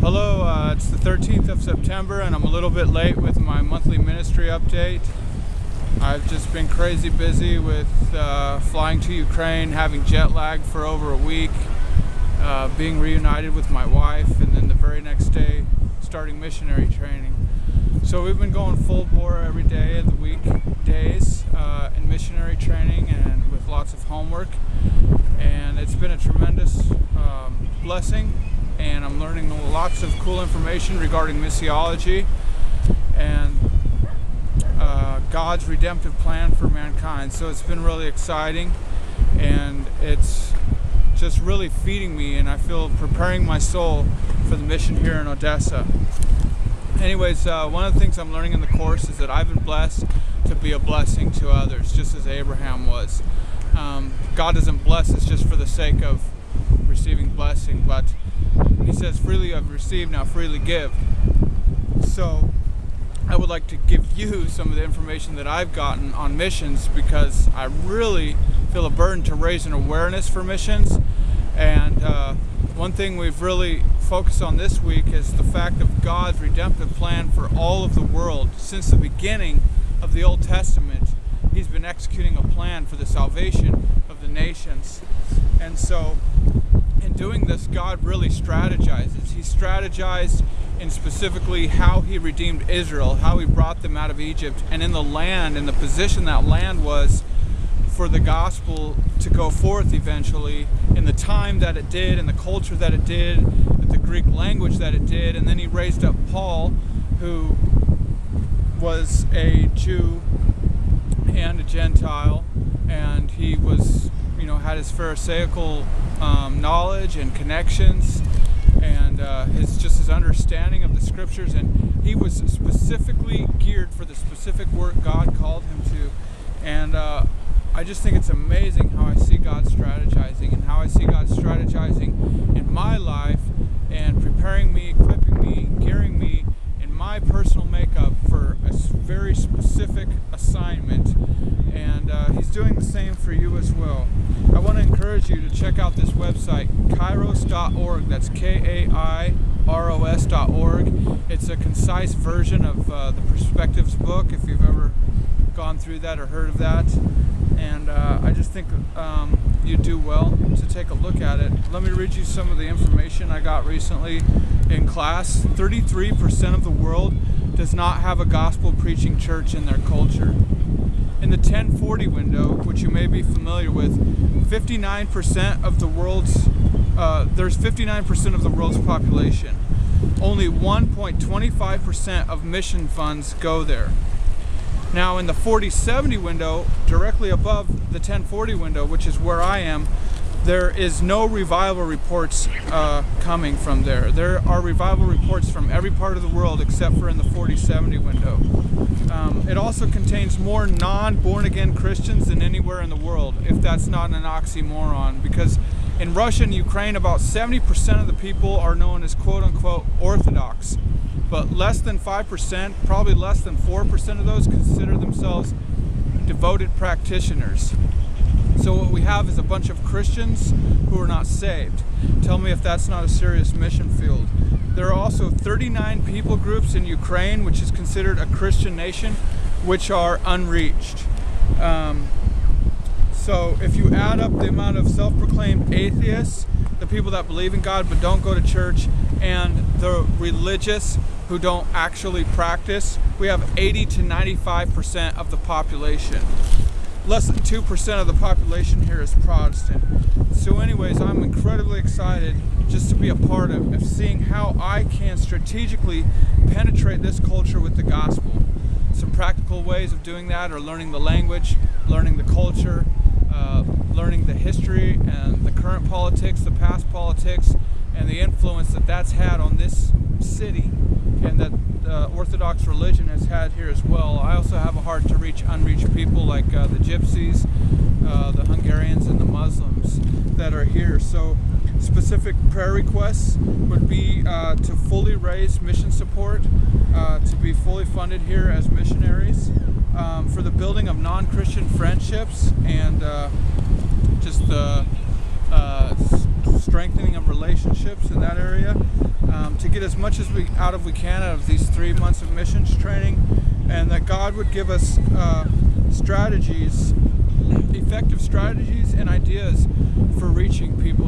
Hello, it's the 13th of September and I'm a little bit late with my monthly ministry update. I've just been crazy busy with flying to Ukraine, having jet lag for over a week, being reunited with my wife, and then the very next day starting missionary training. So we've been going full bore every day of the weekdays in missionary training and with lots of homework, and it's been a tremendous blessing. And I'm learning lots of cool information regarding missiology and God's redemptive plan for mankind. So it's been really exciting, and it's just really feeding me, and I feel preparing my soul for the mission here in Odessa. Anyways, one of the things I'm learning in the course is that I've been blessed to be a blessing to others, just as Abraham was. God doesn't bless us just for the sake of receiving blessing, but He says, freely you have received, now freely give. So I would like to give you some of the information that I've gotten on missions, because I really feel a burden to raise an awareness for missions. And one thing we've really focused on this week is the fact of God's redemptive plan for all of the world. Since the beginning of the Old Testament, He's been executing a plan for the salvation of the nations. And so in doing this, God really strategizes. He strategized in specifically how He redeemed Israel, how He brought them out of Egypt, and in the land, in the position that land was for the gospel to go forth eventually, in the time that it did, in the culture that it did, with the Greek language that it did. And then He raised up Paul, who was a Jew and a Gentile, and he was, had his Pharisaical knowledge and connections, and his understanding of the scriptures, and he was specifically geared for the specific work God called him to. And I just think it's amazing how I see God strategizing, and how I see God strategizing in my life and preparing me, equipping me, gearing me in my personal makeup for a very specific assignment. And He's doing the same for you as well. I want to encourage you to check out this website, kairos.org. That's KAIROS.org. It's a concise version of the Perspectives book, if you've ever gone through that or heard of that. And I just think you do well to take a look at it. Let me read you some of the information I got recently in class. 33% of the world does not have a gospel preaching church in their culture. In the 1040 window, which you may be familiar with, 59% of the world's there's 59% of the world's population. Only 1.25% of mission funds go there. Now in the 4070 window, directly above the 1040 window, which is where I am, there is no revival reports coming from there. There are revival reports from every part of the world except for in the 4070 window. It also contains more non-born-again Christians than anywhere in the world, if that's not an oxymoron, because in Russia and Ukraine, about 70% of the people are known as quote-unquote Orthodox, but less than 5%, probably less than 4% of those consider themselves devoted practitioners. So what we have is a bunch of Christians who are not saved. Tell me if that's not a serious mission field. There are also 39 people groups in Ukraine, which is considered a Christian nation, which are unreached. So if you add up the amount of self-proclaimed atheists, the people that believe in God but don't go to church, and the religious who don't actually practice, we have 80 to 95% of the population. Less than 2% of the population here is Protestant. So anyways, I'm incredibly excited just to be a part of seeing how I can strategically penetrate this culture with the gospel. Some practical ways of doing that are learning the language, learning the culture, learning the history and the current politics, the past politics, and the influence that that's had on this city, and that Orthodox religion has had here as well. I also have a heart to reach unreached people like the Gypsies, the Hungarians, and the Muslims that are here. So specific prayer requests would be to fully raise mission support, to be fully funded here as missionaries, for the building of non-Christian friendships, and just strengthening of relationships in that area, to get as much as we can out of these 3 months of missions training, and that God would give us strategies, effective strategies and ideas for reaching people